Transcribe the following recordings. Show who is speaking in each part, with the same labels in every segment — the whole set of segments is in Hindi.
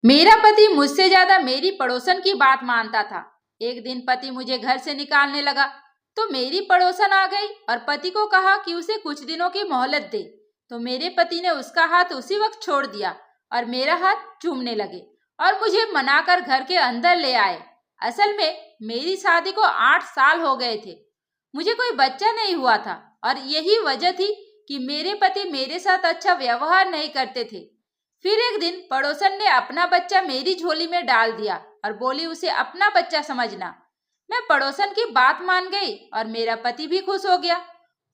Speaker 1: मेरा पति मुझसे ज्यादा मेरी पड़ोसन की बात मानता था। एक दिन पति मुझे घर से निकालने लगा तो मेरी पड़ोसन आ गई और पति को कहा कि उसे कुछ दिनों की मोहलत दे। तो मेरे पति ने उसका हाथ उसी वक्त छोड़ दिया और मेरा हाथ चूमने लगे और मुझे मनाकर घर के अंदर ले आए। असल में मेरी शादी को 8 साल हो गए थे। मुझे कोई बच्चा नहीं हुआ था और यही वजह थी कि मेरे पति मेरे साथ अच्छा व्यवहार नहीं करते थे। फिर एक दिन पड़ोसन ने अपना बच्चा मेरी झोली में डाल दिया और बोली उसे अपना बच्चा समझना। मैं पड़ोसन की बात मान गई और मेरा पति भी खुश हो गया।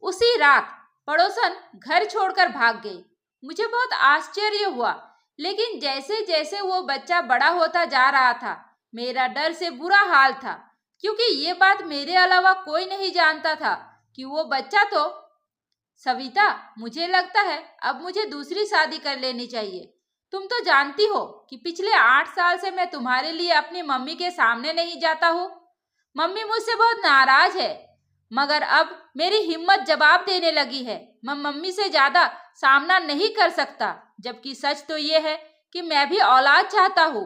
Speaker 1: उसी रात पड़ोसन घर छोड़कर भाग गई। मुझे बहुत आश्चर्य हुआ, लेकिन जैसे जैसे वो बच्चा बड़ा होता जा रहा था मेरा डर से बुरा हाल था, क्योंकि ये बात मेरे अलावा कोई नहीं जानता था कि वो बच्चा तो सविता, मुझे लगता है अब मुझे दूसरी शादी कर लेनी चाहिए। तुम तो जानती हो कि पिछले 8 साल से मैं तुम्हारे लिए अपनी मम्मी के सामने नहीं जाता हूँ। मम्मी मुझसे बहुत नाराज है, मगर अब मेरी हिम्मत जवाब देने लगी है। मैं मम्मी से ज्यादा सामना नहीं कर सकता, जबकि सच तो ये है कि मैं भी औलाद चाहता हूँ।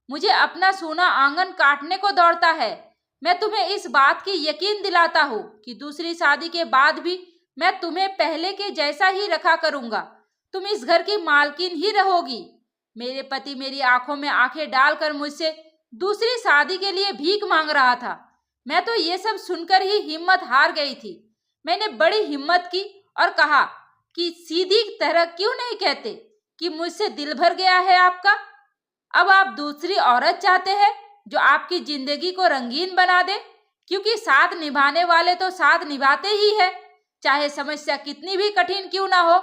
Speaker 1: मुझे अपना सोना आंगन काटने को दौड़ता है। मैं तुम्हें इस बात की यकीन दिलाता हूँ कि दूसरी शादी के बाद भी मैं तुम्हें पहले के जैसा ही रखा करूंगा। तुम इस घर की मालकिन ही रहोगी। मेरे पति मेरी आंखों में आंखें डालकर मुझसे दूसरी शादी के लिए भीख मांग रहा था। मैं तो ये सब सुनकर ही हिम्मत हार गई थी। मैंने बड़ी हिम्मत की और कहा कि सीधी तरह क्यों नहीं कहते कि मुझसे दिल भर गया है आपका। अब आप दूसरी औरत चाहते हैं जो आपकी जिंदगी को रंगीन बना दे, क्योंकि साथ निभाने वाले तो साथ निभाते ही है, चाहे समस्या कितनी भी कठिन क्यों ना हो।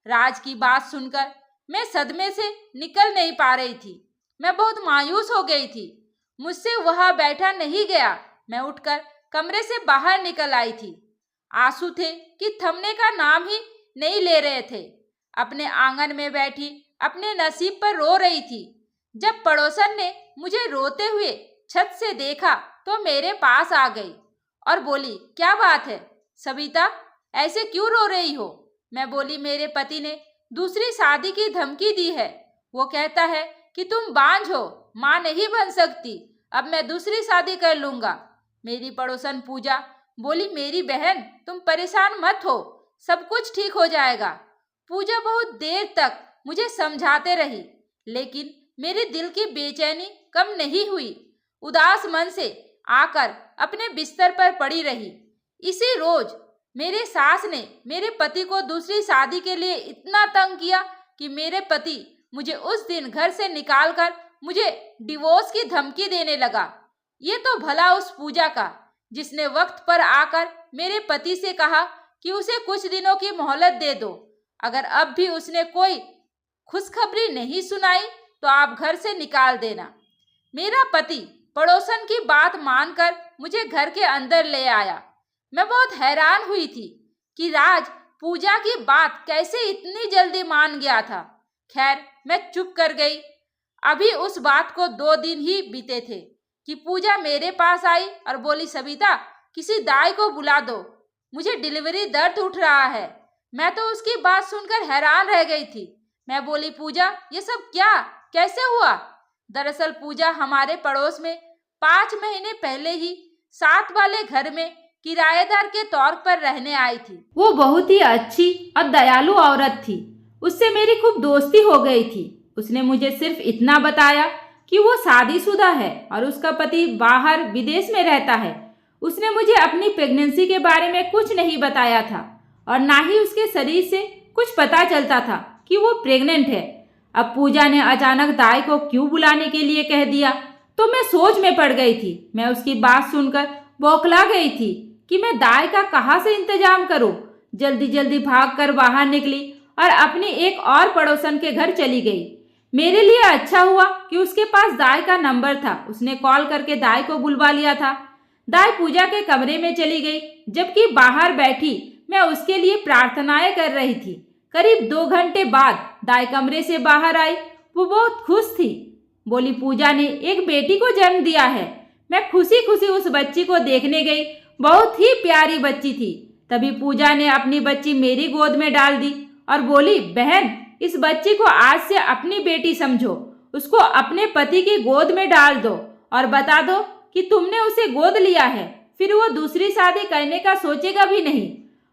Speaker 1: राज की बात सुनकर मैं सदमे से निकल नहीं पा रही थी। मैं बहुत मायूस हो गई थी। मुझसे वहां बैठा नहीं गया। मैं उठकर कमरे से बाहर निकल आई थी। आंसू थे कि थमने का नाम ही नहीं ले रहे थे। अपने आंगन में बैठी अपने नसीब पर रो रही थी। जब पड़ोसन ने मुझे रोते हुए छत से देखा तो मेरे पास आ गई और बोली, क्या बात है सविता, ऐसे क्यों रो रही हो? मैं बोली, मेरे पति ने दूसरी शादी की धमकी दी है। वो कहता है कि तुम बांझ हो, माँ नहीं बन सकती। अब मैं दूसरी शादी कर लूंगा। मेरी पड़ोसन पूजा बोली, मेरी बहन तुम परेशान मत हो, सब कुछ ठीक हो जाएगा। पूजा बहुत देर तक मुझे समझाते रही, लेकिन मेरे दिल की बेचैनी कम नहीं हुई। उदास मन से आकर अपने बिस्तर पर पड़ी रही। इसी रोज मेरे सास ने मेरे पति को दूसरी शादी के लिए इतना तंग किया कि मेरे पति मुझे उस दिन घर से निकालकर मुझे डिवोर्स की धमकी देने लगा। ये तो भला उस पूजा का, जिसने वक्त पर आकर मेरे पति से कहा कि उसे कुछ दिनों की मोहलत दे दो। अगर अब भी उसने कोई खुशखबरी नहीं सुनाई तो आप घर से निकाल देना। मेरा पति पड़ोसन की बात मानकर मुझे घर के अंदर ले आया। मैं बहुत हैरान हुई थी कि राज पूजा की बात कैसे इतनी जल्दी मान गया था। खैर, मैं चुप कर गई। अभी उस बात को 2 दिन ही बीते थे कि पूजा मेरे पास आई और बोली, सविता, किसी दाई को बुला दो, मुझे डिलीवरी दर्द उठ रहा है। मैं तो उसकी बात सुनकर हैरान रह गई थी। मैं बोली, पूजा, ये सब क्या, कैसे हुआ? दरअसल पूजा हमारे पड़ोस में 5 महीने पहले ही साथ वाले घर में किराएदार के तौर पर रहने आई थी। वो बहुत ही अच्छी और दयालु औरत थी। उससे मेरी खूब दोस्ती हो गई थी। उसने मुझे सिर्फ इतना बताया कि वो शादीशुदा है और उसका पति बाहर विदेश में रहता है। उसने मुझे अपनी प्रेगनेंसी के बारे में कुछ नहीं बताया था और ना ही उसके शरीर से कुछ पता चलता था कि वो प्रेग्नेंट है। अब पूजा ने अचानक दाई को क्यों बुलाने के लिए कह दिया तो मैं सोच में पड़ गई थी। मैं उसकी बात सुनकर बौखला गई थी कि मैं दाई का कहाँ से इंतजाम करूं। जल्दी जल्दी भागकर बाहर निकली और अपनी एक और पड़ोसन के घर चली गई। मेरे लिए अच्छा हुआ कि उसके पास दाई का नंबर था। उसने कॉल करके दाई को बुलवा लिया था। दाई पूजा के कमरे में चली गई, जबकि बाहर बैठी मैं उसके लिए प्रार्थनाएं कर रही थी। करीब 2 घंटे बाद दाई कमरे से बाहर आई। वो बहुत खुश थी। बोली, पूजा ने एक बेटी को जन्म दिया है। मैं खुशी खुशी उस बच्ची को देखने गई। बहुत ही प्यारी बच्ची थी। तभी पूजा ने अपनी बच्ची मेरी गोद में डाल दी और बोली, बहन, इस बच्ची को आज से अपनी बेटी समझो उसको अपने पति की गोद में डाल दो और बता दो कि तुमने उसे गोद लिया है, फिर वो दूसरी शादी करने का सोचेगा भी नहीं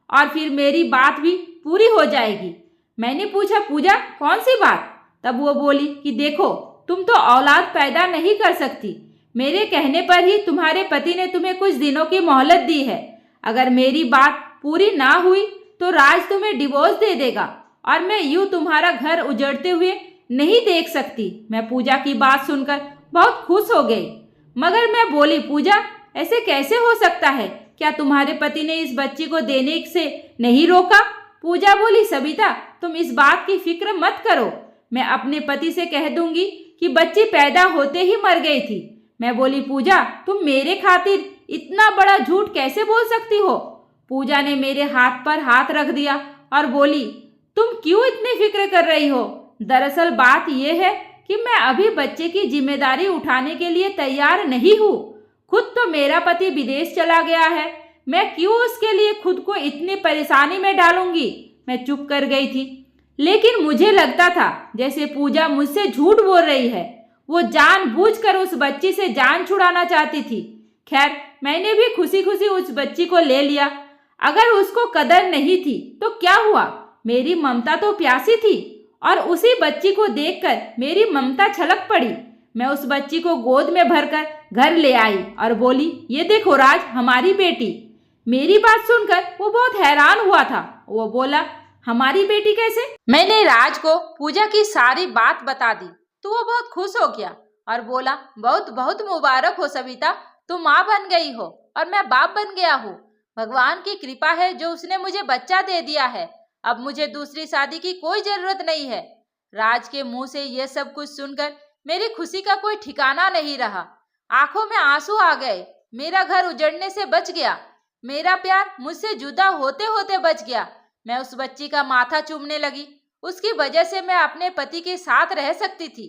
Speaker 1: और फिर मेरी बात भी पूरी हो जाएगी। मैंने पूछा, पूजा कौन सी बात? तब वो बोली कि देखो, तुम तो औलाद पैदा नहीं कर सकती। मेरे कहने पर ही तुम्हारे पति ने तुम्हें कुछ दिनों की मोहलत दी है। अगर मेरी बात पूरी ना हुई तो राज तुम्हें डिवोर्स दे देगा और मैं यूं तुम्हारा घर उजड़ते हुए नहीं देख सकती। मैं पूजा की बात सुनकर बहुत खुश हो गई, मगर मैं बोली, पूजा ऐसे कैसे हो सकता है? क्या तुम्हारे पति ने इस बच्ची को देने से नहीं रोका? पूजा बोली, सबिता तुम इस बात की फिक्र मत करो, मैं अपने पति से कह दूंगी कि बच्ची पैदा होते ही मर गई थी। मैं बोली, पूजा तुम मेरे खातिर इतना बड़ा झूठ कैसे बोल सकती हो? पूजा ने मेरे हाथ पर हाथ रख दिया और बोली, तुम क्यों इतनी फिक्र कर रही हो? दरअसल बात यह है कि मैं अभी बच्चे की जिम्मेदारी उठाने के लिए तैयार नहीं हूँ। खुद तो मेरा पति विदेश चला गया है, मैं क्यों उसके लिए खुद को इतनी परेशानी में डालूंगी? मैं चुप कर गई थी, लेकिन मुझे लगता था जैसे पूजा मुझसे झूठ बोल रही है। वो जानबूझकर उस बच्ची से जान छुड़ाना चाहती थी। खैर, मैंने भी खुशी खुशी उस बच्ची को ले लिया। अगर उसको कदर नहीं थी तो क्या हुआ? मेरी ममता तो प्यासी थी और उसी बच्ची को देखकर मेरी ममता छलक पड़ी। मैं उस बच्ची को गोद में भरकर घर ले आई और बोली, ये देखो राज, हमारी बेटी। मेरी बात सुनकर वो बहुत हैरान हुआ था। वो बोला, हमारी बेटी कैसे? मैंने राज को पूजा की सारी बात बता दी तो वो बहुत खुश हो गया और बोला, बहुत बहुत मुबारक हो सविता, तुम माँ बन गई हो और मैं बाप बन गया हूँ। भगवान की कृपा है जो उसने मुझे बच्चा दे दिया है। अब मुझे दूसरी शादी की कोई जरूरत नहीं है। राज के मुंह से यह सब कुछ सुनकर मेरी खुशी का कोई ठिकाना नहीं रहा। आंखों में आंसू आ गए। मेरा घर उजड़ने से बच गया, मेरा प्यार मुझसे जुदा होते होते बच गया। मैं उस बच्ची का माथा चूमने लगी। उसकी वजह से मैं अपने पति के साथ रह सकती थी।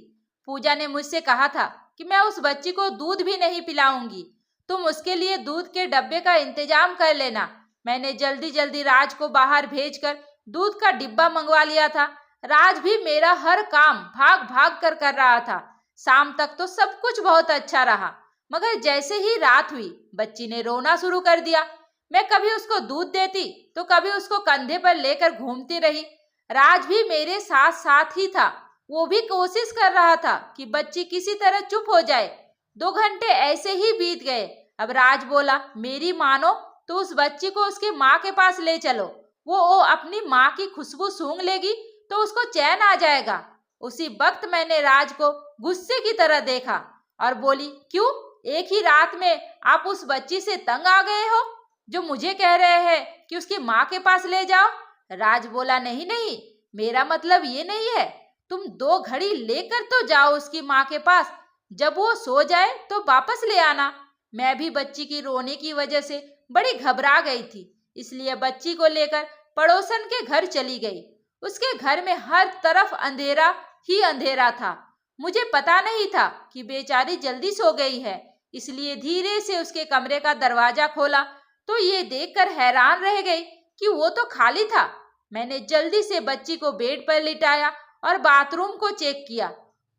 Speaker 1: पूजा ने मुझसे कहा था कि मैं उस बच्ची को दूध भी नहीं पिलाऊंगी, तुम उसके लिए दूध के डब्बे का इंतजाम कर लेना। मैंने जल्दी जल्दी राज को बाहर भेजकर दूध का डिब्बा मंगवा लिया था। राज भी मेरा हर काम भाग भाग कर रहा था। शाम तक तो सब कुछ बहुत अच्छा रहा, मगर जैसे ही रात हुई बच्ची ने रोना शुरू कर दिया। मैं कभी उसको दूध देती तो कभी उसको कंधे पर लेकर घूमती रही। राज भी मेरे साथ साथ ही था। वो भी कोशिश कर रहा था कि बच्ची किसी तरह चुप हो जाए। 2 घंटे ऐसे ही बीत गए। अब राज बोला, मेरी मानो तो उस बच्ची को उसकी माँ के पास ले चलो। वो अपनी माँ की खुशबू सूंघ लेगी तो उसको चैन आ जाएगा। उसी वक्त मैंने राज को गुस्से की तरह देखा और बोली, क्यों, एक ही रात में आप उस बच्ची से तंग आ गए हो जो मुझे कह रहे हैं कि उसकी माँ के पास ले जाओ? राज बोला, नहीं नहीं, मेरा मतलब ये नहीं है। तुम 2 घड़ी लेकर तो जाओ उसकी माँ के पास, जब वो सो जाए तो वापस ले आना। मैं भी बच्ची की रोने की वजह से बड़ी घबरा गई थी, इसलिए बच्ची को लेकर पड़ोसन के घर चली गई। उसके घर में हर तरफ अंधेरा ही अंधेरा था। मुझे पता नहीं था कि बेचारी जल्दी सो गई है, इसलिए धीरे से उसके कमरे का दरवाजा खोला तो ये देखकर हैरान रह गई कि वो तो खाली था। मैंने जल्दी से बच्ची को बेड पर लिटाया और बाथरूम को चेक किया,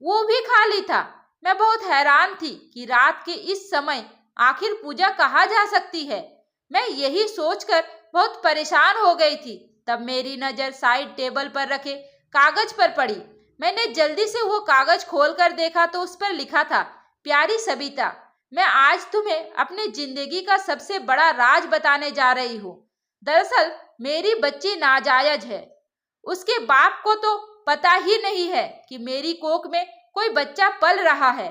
Speaker 1: वो भी खाली था। मैं बहुत हैरान थी कि रात के इस समय आखिर पूजा कहाँ जा सकती है। मैं यही सोचकर बहुत परेशान हो गई थी। तब मेरी नजर साइड टेबल पर रखे कागज पर पड़ी। मैंने जल्दी से वो कागज खोलकर देखा तो उस पर लिखा था, प्यारी सबिता, मैं आज तुम्हें अपनी जिंदगी का सबसे बड़ा राज बताने जा रही हूँ। दरअसल मेरी बच्ची नाजायज है। उसके बाप को तो पता ही नहीं है कि मेरी कोख में कोई बच्चा पल रहा है।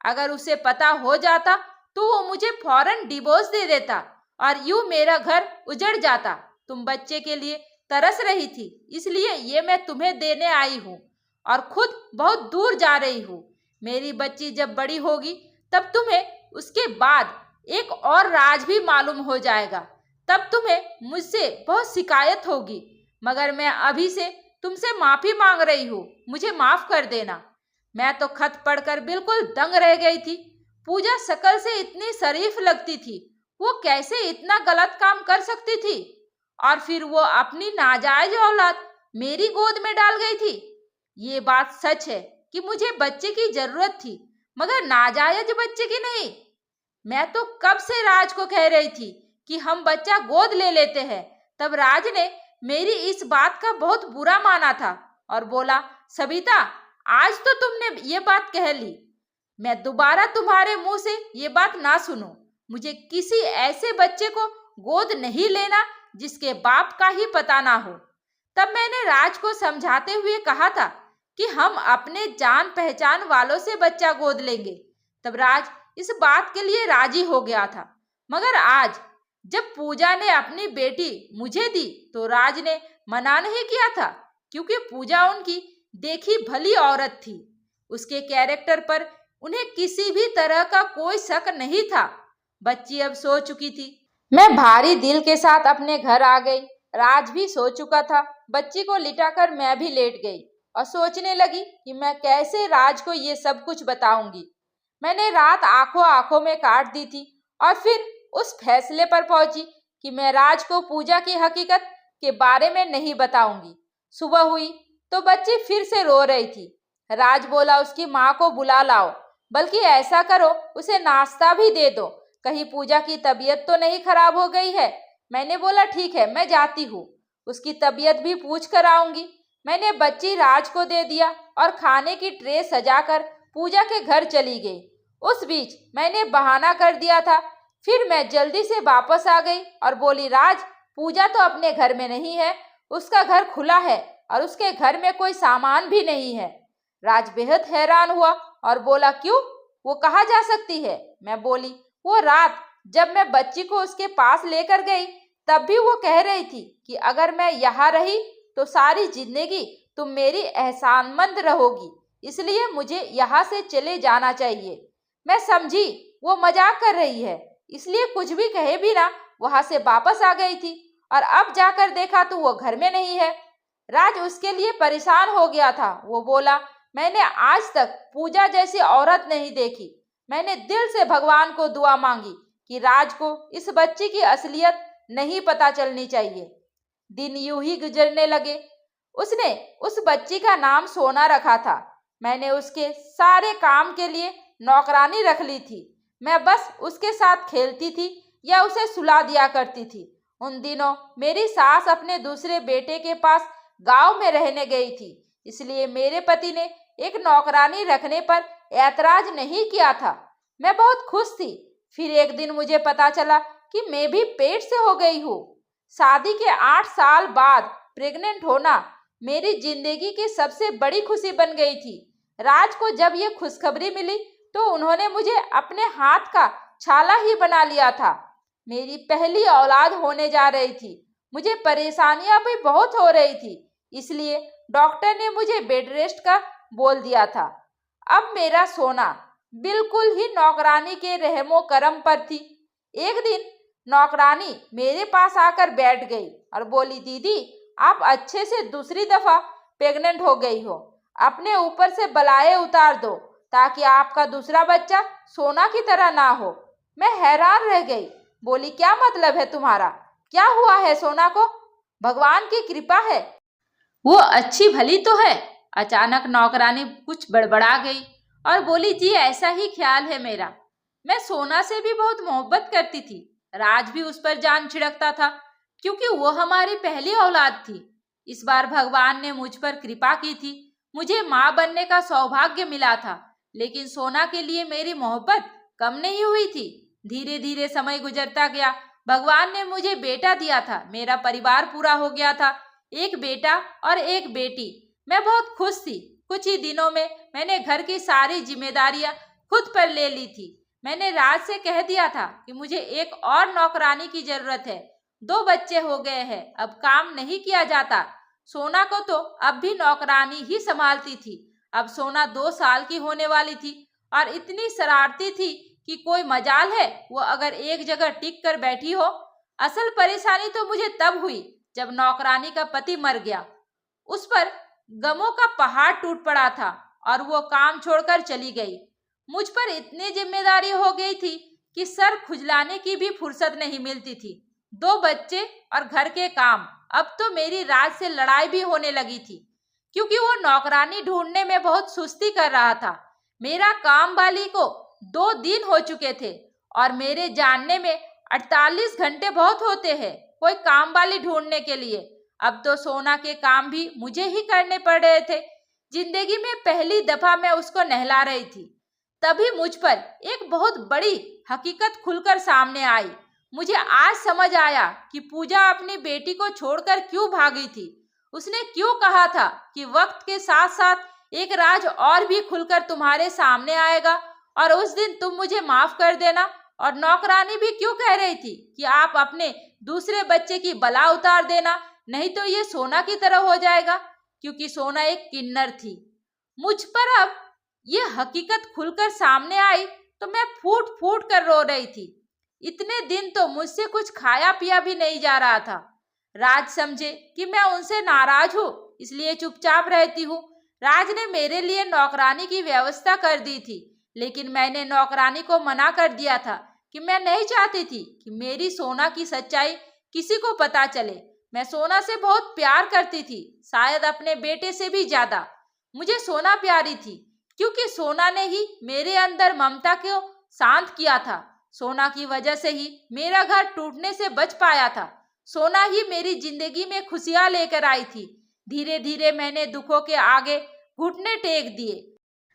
Speaker 1: अगर उसे पता हो जाता तो वो मुझे फौरन डिवोर्स दे देता और यूं मेरा घर उजड़ जाता। तुम बच्चे के लिए तरस रही थी, इसलिए ये मैं तुम्हें देने आई हूँ और खुद बहुत दूर जा रही हूँ। मेरी बच्ची जब बड़ी होगी तब तुम्हें उसके बाद एक और राज भी मालूम हो जाएगा। तब तुम्हें मुझसे बहुत शिकायत होगी, मगर मैं अभी से तुमसे माफी मांग रही हूँ, मुझे माफ कर देना। मैं तो खत पढ़कर बिल्कुल दंग रह गई थी। पूजा शकल से इतनी शरीफ लगती थी, वो कैसे इतना गलत काम कर सकती थी? और फिर वो अपनी नाजायज औलाद मेरी गोद में डाल गई थी। ये बात सच है कि मुझे बच्चे की जरूरत थी, मगर नाजायज बच्चे की नहीं। मैं तो कब से राज को कह रही थी कि हम बच्चा गोद ले लेते हैं। तब राज ने मेरी इस बात का बहुत बुरा माना था और बोला, सविता, आज तो तुमने ये बात कह ली, मैं दोबारा तुम्हारे मुंह से ये बात ना सुनूं। मुझे किसी ऐसे बच्चे को गोद नहीं लेना जिसके बाप का ही पता ना हो। तब मैंने राज को समझाते हुए कहा था कि हम अपने जान पहचान वालों से बच्चा गोद लेंगे। तब राज इस बात के लिए राजी हो गया था। मगर आज जब पूजा ने अपनी बेटी मुझे दी तो राज ने मना नहीं किया था, क्योंकि पूजा उनकी देखी भली औरत थी। उसके कैरेक्टर पर उन्हें किसी भी तरह का कोई शक नहीं था। बच्ची अब सो चुकी थी। मैं भारी दिल के साथ अपने घर आ गई। राज भी सो चुका था। बच्ची को लिटाकर मैं भी लेट गई और सोचने लगी कि मैं कैसे राज को ये सब कुछ बताऊंगी। मैंने रात आंखों आंखों में काट दी थी और फिर उस फैसले पर पहुंची कि मैं राज को पूजा की हकीकत के बारे में नहीं बताऊंगी। सुबह हुई तो बच्ची फिर से रो रही थी। राज बोला, उसकी माँ को बुला लाओ, बल्कि ऐसा करो उसे नाश्ता भी दे दो, कहीं पूजा की तबीयत तो नहीं खराब हो गई है। मैंने बोला, ठीक है, मैं जाती हूँ, उसकी तबीयत भी पूछ कर आऊंगी। मैंने बच्ची राज को दे दिया और खाने की ट्रे सजाकर पूजा के घर चली गई। उस बीच मैंने बहाना कर दिया था। फिर मैं जल्दी से वापस आ गई और बोली, राज, पूजा तो अपने घर में नहीं है, उसका घर खुला है और उसके घर में कोई सामान भी नहीं है। राज बेहद हैरान हुआ और बोला, क्यों, वो कहाँ जा सकती है? मैं बोली, वो रात जब मैं बच्ची को उसके पास लेकर गई तब भी वो कह रही थी कि अगर मैं यहाँ रही तो सारी जिंदगी तुम मेरी एहसानमंद रहोगी, इसलिए मुझे यहाँ से चले जाना चाहिए। मैं समझी वो मजाक कर रही है, इसलिए कुछ भी कहे बिना वहां से वापस आ गई थी और अब जाकर देखा तो वो घर में नहीं है। राज उसके लिए परेशान हो गया था। वो बोला, मैंने आज तक पूजा जैसी औरत नहीं देखी। मैंने दिल से भगवान को दुआ मांगी कि राज को इस बच्ची की असलियत नहीं पता चलनी चाहिए। दिन यूं ही गुजरने लगे। उसने उस बच्ची का नाम सोना रखा था। मैंने उसके सारे काम के लिए नौकरानी रख ली थी। मैं बस उसके साथ खेलती थी या उसे सुला दिया करती थी। उन दिनों मेरी सास अपने दूसरे बेटे के पास गांव में रहने गई थी, इसलिए मेरे पति ने एक नौकरानी रखने पर ऐतराज नहीं किया था। मैं बहुत खुश थी। फिर एक दिन मुझे पता चला कि मैं भी पेट से हो गई हूँ। शादी के 8 साल बाद प्रेग्नेंट होना मेरी जिंदगी की सबसे बड़ी खुशी बन गई थी। राज को जब ये खुशखबरी मिली तो उन्होंने मुझे अपने हाथ का छाला ही बना लिया था। मेरी पहली औलाद होने जा रही थी। मुझे परेशानियां भी बहुत हो रही थी, इसलिए डॉक्टर ने मुझे बेड रेस्ट का बोल दिया था। अब मेरा सोना बिल्कुल ही नौकरानी के रहमो करम पर थी। एक दिन नौकरानी मेरे पास आकर बैठ गई और बोली, दीदी, आप अच्छे से दूसरी दफा प्रेग्नेंट हो गई हो, अपने ऊपर से बलाएं उतार दो ताकि आपका दूसरा बच्चा सोना की तरह ना हो। मैं हैरान रह गई। बोली, क्या मतलब है तुम्हारा? क्या हुआ है सोना को? भगवान की कृपा है, वो अच्छी भली तो है। अचानक नौकरानी कुछ बड़बड़ा गई और बोली, जी ऐसा ही ख्याल है मेरा। मैं सोना से भी बहुत मोहब्बत करती थी। राज भी उस पर जान छिड़कता था, क्योंकि वो हमारी पहली औलाद थी। इस बार भगवान ने मुझ पर कृपा की थी। मुझे माँ बनने का सौभाग्य मिला था, लेकिन सोना के लिए मेरी मोहब्बत कम नहीं हुई थी। धीरे धीरे समय गुजरता गया। भगवान ने मुझे बेटा दिया था। मेरा परिवार पूरा हो गया था, एक बेटा और एक बेटी। मैं बहुत खुश थी। कुछ ही दिनों में मैंने घर की सारी जिम्मेदारियां खुद पर ले ली थी। मैंने राज से कह दिया था कि मुझे एक और नौकरानी की जरूरत है। 2 बच्चे हो गए हैं, अब काम नहीं किया जाता। सोना को तो अब भी नौकरानी ही संभालती थी। अब सोना 2 साल की होने वाली थी और इतनी शरारती थी कि कोई मजाल है वो अगर एक जगह टिक कर बैठी हो। असल परेशानी तो मुझे तब हुई जब नौकरानी का पति मर गया। उस पर गमों का पहाड़ टूट पड़ा था और वो काम छोड़कर चली गई। मुझ पर इतनी जिम्मेदारी हो गई थी कि सर खुजलाने की भी फुर्सत नहीं मिलती थी। 2 बच्चे और घर के काम। अब तो मेरी राज से लड़ाई भी होने लगी थी। क्योंकि वो नौकरानी ढूंढने में बहुत सुस्ती कर रहा था। मेरा काम वाली को 2 दिन हो चुके थे और मेरे जानने में 48 घंटे बहुत होते हैं कोई काम वाली ढूंढने के लिए। अब तो सोना के काम भी मुझे ही करने पड़ रहे थे। जिंदगी में पहली दफा मैं उसको नहला रही थी। तभी मुझ पर एक बहुत बड़ी हकीकत खुलकर सामने आई। मुझे आज समझ आया कि पूजा अपनी बेटी को छोड़कर क्यों भागी थी। उसने क्यों कहा था कि वक्त के साथ साथ एक राज और भी खुलकर तुम्हारे सामने आएगा और उस दिन तुम मुझे माफ कर देना। और नौकरानी भी क्यों कह रही थी कि आप अपने दूसरे बच्चे की बला उतार देना, नहीं तो ये सोना की तरह हो जाएगा, क्योंकि सोना एक किन्नर थी। मुझ पर अब ये हकीकत खुलकर सामने आई तो मैं फूट फूट कर रो रही थी। इतने दिन तो मुझसे कुछ खाया पिया भी नहीं जा रहा था। राज समझे कि मैं उनसे नाराज हूँ, इसलिए चुपचाप रहती हूँ। राज ने मेरे लिए नौकरानी की व्यवस्था कर दी थी, लेकिन मैंने नौकरानी को मना कर दिया था कि मैं नहीं चाहती थी कि मेरी सोना की सच्चाई किसी को पता चले। मैं सोना से बहुत प्यार करती थी, शायद अपने बेटे से भी ज्यादा। मुझे सोना प्यारी थी क्योंकि सोना ने ही मेरे अंदर ममता को शांत किया था। सोना की वजह से ही मेरा घर टूटने से बच पाया था। सोना ही मेरी जिंदगी में खुशियां लेकर आई थी। धीरे धीरे मैंने दुखों के आगे घुटने टेक दिए।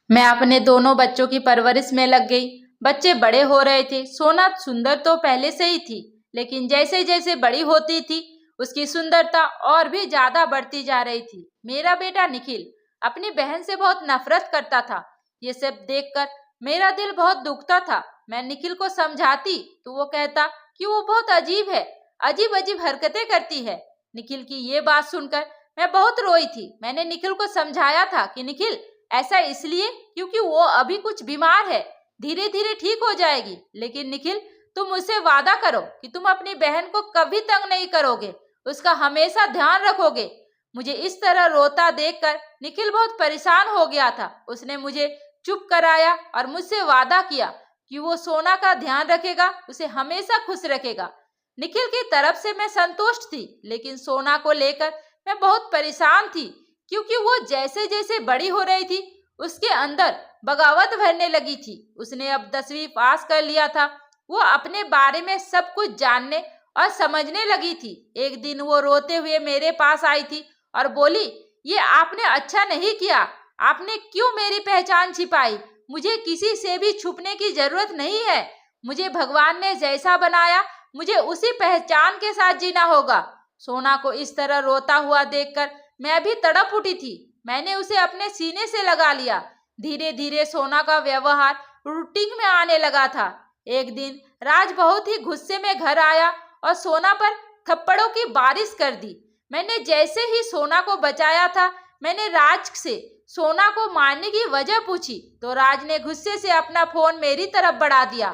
Speaker 1: मैं अपने दोनों बच्चों की परवरिश में लग गई। बच्चे बड़े हो रहे थे। सोना सुंदर तो पहले से ही थी, लेकिन जैसे जैसे बड़ी होती थी उसकी सुंदरता और भी ज्यादा बढ़ती जा रही थी। मेरा बेटा निखिल अपनी बहन से बहुत नफरत करता था। ये सब देखकर मेरा दिल बहुत दुखता था। मैं निखिल को समझाती तो वो कहता कि वो बहुत अजीब है, अजीब अजीब हरकतें करती है। निखिल की ये बात सुनकर मैं बहुत रोई थी। मैंने निखिल को समझाया था कि निखिल, ऐसा इसलिए क्योंकि वो अभी कुछ बीमार है, धीरे धीरे ठीक हो जाएगी। लेकिन निखिल, तुम मुझसे वादा करो कि तुम अपनी बहन को कभी तंग नहीं करोगे, उसका हमेशा ध्यान रखोगे। मुझे इस तरह रोता देखकर निखिल बहुत परेशान हो गया था। उसने मुझे चुप कराया और मुझसे वादा किया कि वो सोना का ध्यान रखेगा, उसे हमेशा खुश रखेगा। निखिल की तरफ से मैं संतुष्ट थी, लेकिन सोना को लेकर मैं बहुत परेशान थी, क्योंकि वो जैसे जैसे बड़ी हो रही थी उसके अंदर बगावत भरने लगी थी। उसने अब 10वीं पास कर लिया था। वो अपने बारे में सब कुछ जानने और समझने लगी थी। एक दिन वो रोते हुए मेरे पास आई थी और बोली, ये आपने अच्छा नहीं किया, आपने क्यों मेरी पहचान छिपाई? मुझे किसी से भी छुपने की जरूरत नहीं है। मुझे भगवान ने जैसा बनाया मुझे उसी पहचान के साथ जीना होगा। सोना को इस तरह रोता हुआ देखकर मैं भी तड़प उठी थी। मैंने उसे अपने सीने से लगा लिया। धीरे धीरे सोना का व्यवहार रूटीन में आने लगा था। एक दिन राज बहुत ही गुस्से में घर आया और सोना पर थप्पड़ों की बारिश कर दी। मैंने जैसे ही सोना को बचाया था, मैंने राज से सोना को मारने की वजह पूछी तो राज ने गुस्से से अपना फोन मेरी तरफ बढ़ा दिया।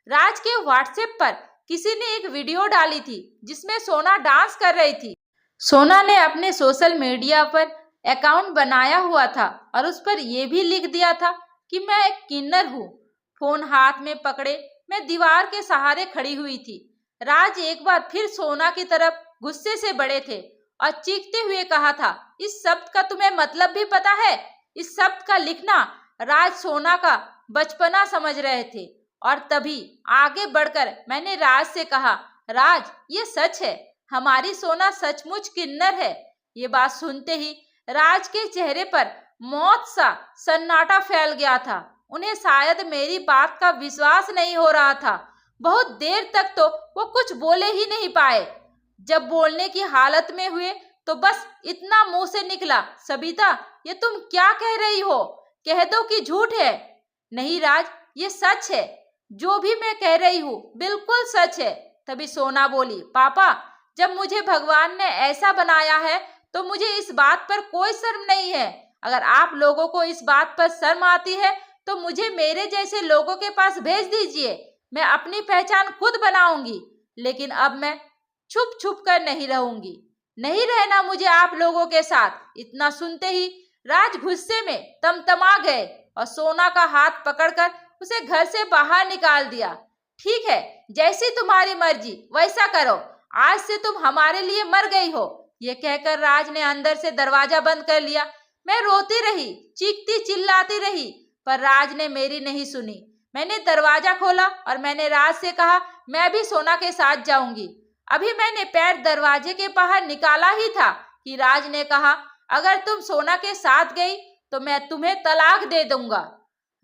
Speaker 1: राज के व्हाट्सएप पर किसी ने एक वीडियो डाली थी जिसमें सोना डांस कर रही थी। सोना ने अपने सोशल मीडिया पर अकाउंट बनाया हुआ था और उस पर यह भी लिख दिया था कि मैं एक किन्नर हूँ। फोन हाथ में पकड़े मैं दीवार के सहारे खड़ी हुई थी। राज एक बार फिर सोना की तरफ गुस्से से बढ़े थे और चीखते हुए कहा था, इस शब्द का तुम्हें मतलब भी पता है? इस शब्द का लिखना राज सोना का बचपना समझ रहे थे। और तभी आगे बढ़कर मैंने राज से कहा, राज, ये सच है, हमारी सोना सचमुच किन्नर है। ये बात सुनते ही राज के चेहरे पर मौत सा सन्नाटा फैल गया था। उन्हें शायद मेरी बात का विश्वास नहीं हो रहा था। बहुत देर तक तो वो कुछ बोले ही नहीं पाए। जब बोलने की हालत में हुए तो बस इतना मुंह से निकला, सबिता, ये तुम क्या कह रही हो? कह दो कि झूठ है। नहीं राज, ये सच है। जो भी मैं कह रही हूँ बिल्कुल सच है। तभी सोना बोली, पापा, जब मुझे भगवान ने ऐसा बनाया है तो मुझे इस बात पर कोई शर्म नहीं है। अगर आप लोगों को इस बात पर शर्म आती है तो मुझे मेरे जैसे लोगों के पास भेज दीजिए। मैं अपनी पहचान खुद बनाऊंगी। लेकिन अब मैं छुप छुप कर नहीं रहूंगी। नहीं रहना मुझे आप लोगों के साथ। इतना सुनते ही राज गुस्से में तमतमा गए और सोना का हाथ पकड़कर उसे घर से बाहर निकाल दिया। ठीक है, जैसी तुम्हारी मर्जी वैसा करो, आज से तुम हमारे लिए मर गई हो। ये कहकर राज ने अंदर से दरवाजा बंद कर लिया। मैं रोती रही, चीखती चिल्लाती रही, पर राज ने मेरी नहीं सुनी। मैंने दरवाजा खोला और मैंने राज से कहा, मैं भी सोना के साथ जाऊंगी। अभी मैंने पैर दरवाजे के बाहर निकाला ही था कि राज ने कहा, अगर तुम सोना के साथ गई तो मैं तुम्हें तलाक दे दूंगा।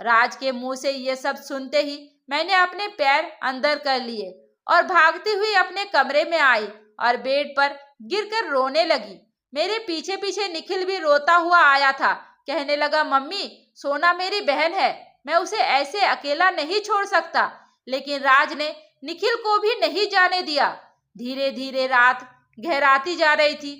Speaker 1: राज के मुंह से ये सब सुनते ही मैंने अपने पैर अंदर कर लिए और भागती हुई अपने कमरे में आई और बेड पर गिरकर रोने लगी। मेरे पीछे पीछे निखिल भी रोता हुआ आया था। कहने लगा, मम्मी, सोना मेरी बहन है, मैं उसे ऐसे अकेला नहीं छोड़ सकता। लेकिन राज ने निखिल को भी नहीं जाने दिया। धीरे धीरे रात गहराती जा रही थी,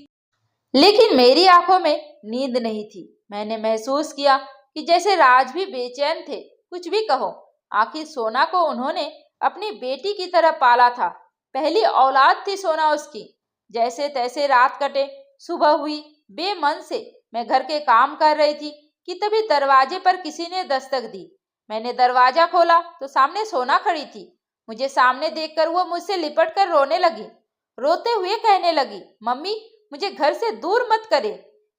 Speaker 1: लेकिन मेरी आंखों में नींद नहीं थी। मैंने महसूस किया कि जैसे राज भी बेचैन थे। कुछ भी कहो, आखिर सोना को उन्होंने अपनी बेटी की तरह पाला था। पहली औलाद थी सोना उसकी। जैसे तैसे रात कटे, सुबह हुई। बेमन से मैं घर के काम कर रही थी कि तभी दरवाजे पर किसी ने दस्तक दी। मैंने दरवाजा खोला तो सामने सोना खड़ी थी। मुझे सामने देखकर वो मुझसे लिपट कर रोने लगी। रोते हुए कहने लगी, मम्मी, मुझे घर से दूर मत करे।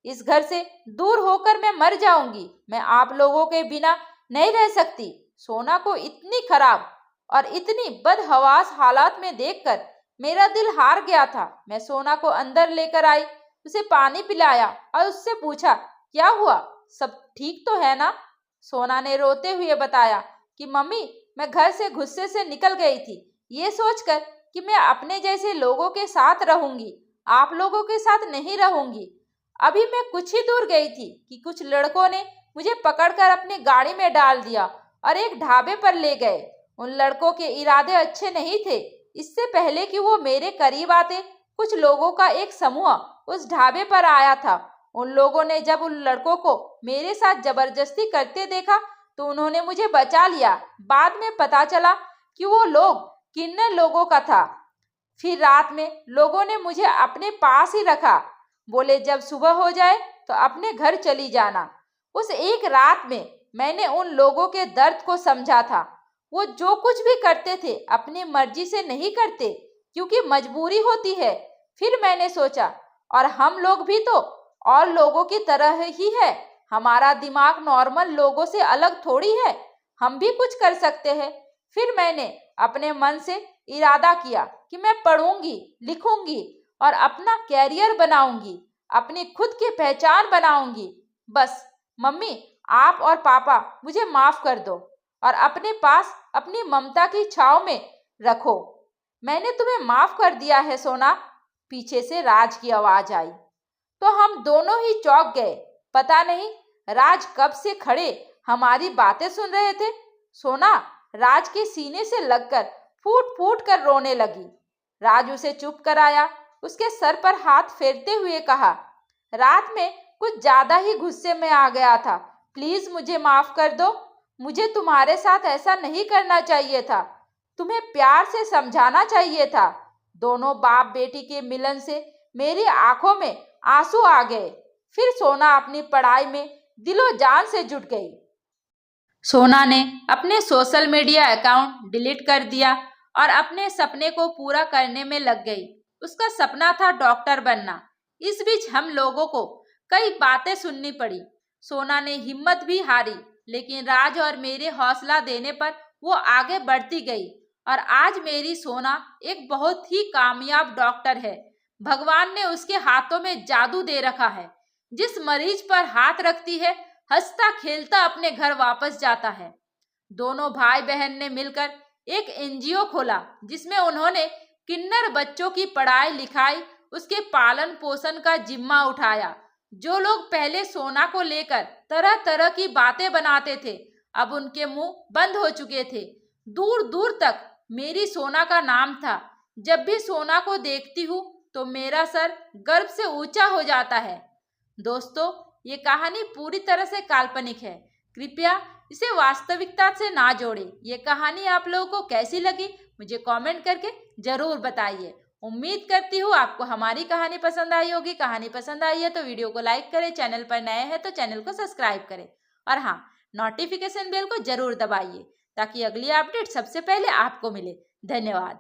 Speaker 1: इस घर से दूर होकर मैं मर जाऊंगी। मैं आप लोगों के बिना नहीं रह सकती। सोना को इतनी खराब और इतनी बदहवास हालात में देखकर मेरा दिल हार गया था। मैं सोना को अंदर लेकर आई, उसे पानी पिलाया और उससे पूछा, क्या हुआ, सब ठीक तो है ना? सोना ने रोते हुए बताया कि मम्मी, मैं घर से गुस्से से निकल गई थी, ये सोचकर कि मैं अपने जैसे लोगों के साथ रहूंगी, आप लोगों के साथ नहीं रहूंगी। अभी मैं कुछ ही दूर गई थी कि कुछ लड़कों ने मुझे पकड़कर अपनी गाड़ी में डाल दिया और एक ढाबे पर ले गए। उन लड़कों के इरादे अच्छे नहीं थे। इससे पहले कि वो मेरे करीब आते, कुछ लोगों का एक समूह उस ढाबे पर आया था। उन लोगों ने जब उन लड़कों को मेरे साथ जबरदस्ती करते देखा तो उन्होंने मुझे बचा लिया। बाद में पता चला कि वो लोग किन्नर लोगों का था। फिर रात में लोगों ने मुझे अपने पास ही रखा। बोले, जब सुबह हो जाए तो अपने घर चली जाना। उस एक रात में मैंने उन लोगों के दर्द को समझा था। वो जो कुछ भी करते थे अपनी मर्जी से नहीं करते, क्योंकि मजबूरी होती है। फिर मैंने सोचा, और हम लोग भी तो और लोगों की तरह ही है। हमारा दिमाग नॉर्मल लोगों से अलग थोड़ी है, हम भी कुछ कर सकते हैं। फिर मैंने अपने मन से इरादा किया कि मैं पढ़ूंगी, लिखूंगी और अपना कैरियर बनाऊंगी, अपनी खुद की पहचान बनाऊंगी। बस मम्मी, आप और पापा मुझे माफ कर दो और अपने पास अपनी ममता की छाव में रखो। मैंने तुम्हें माफ कर दिया है सोना। पीछे से राज की आवाज आई तो हम दोनों ही चौंक गए। पता नहीं राज कब से खड़े हमारी बातें सुन रहे थे। सोना राज के सीने से लगकर फूट फूट कर रोने लगी। राज उसे चुप कराया, उसके सर पर हाथ फेरते हुए कहा, रात में कुछ ज्यादा ही गुस्से में आ गया था, प्लीज मुझे माफ कर दो। मुझे तुम्हारे साथ ऐसा नहीं करना चाहिए था, तुम्हें प्यार से समझाना चाहिए था। दोनों बाप बेटी के मिलन से मेरी आंखों में आंसू आ गए। फिर सोना अपनी पढ़ाई में दिलो जान से जुट गई। सोना ने अपने सोशल मीडिया अकाउंट डिलीट कर दिया और अपने सपने को पूरा करने में लग गई। उसका सपना था डॉक्टर बनना। इस बीच हम लोगों को कई बातें सुननी पड़ी। सोना ने हिम्मत भी हारी, लेकिन राज और मेरे हौसला देने पर वो आगे बढ़ती गई और आज मेरी सोना एक बहुत ही कामयाब डॉक्टर है। भगवान ने उसके हाथों में जादू दे रखा है। जिस मरीज पर हाथ रखती है, हंसता खेलता अपने घर वापस जाता है। दोनों भाई बहन ने मिलकर एक एनजीओ खोला, जिसमें उन्होंने किन्नर बच्चों की पढ़ाई लिखाई, उसके पालन पोषण का जिम्मा उठाया। जो लोग पहले सोना को लेकर तरह तरह की बातें बनाते थे, अब उनके मुंह बंद हो चुके थे। दूर दूर तक मेरी सोना का नाम था। जब भी सोना को देखती हूँ तो मेरा सर गर्व से ऊंचा हो जाता है। दोस्तों, ये कहानी पूरी तरह से काल्पनिक है। कृपया इसे वास्तविकता से ना जोड़ें। ये कहानी आप लोगों को कैसी लगी मुझे कमेंट करके जरूर बताइए। उम्मीद करती हूँ आपको हमारी कहानी पसंद आई होगी। कहानी पसंद आई है तो वीडियो को लाइक करें, चैनल पर नए हैं तो चैनल को सब्सक्राइब करें और हाँ, नोटिफिकेशन बेल को जरूर दबाइए ताकि अगली अपडेट सबसे पहले आपको मिले। धन्यवाद।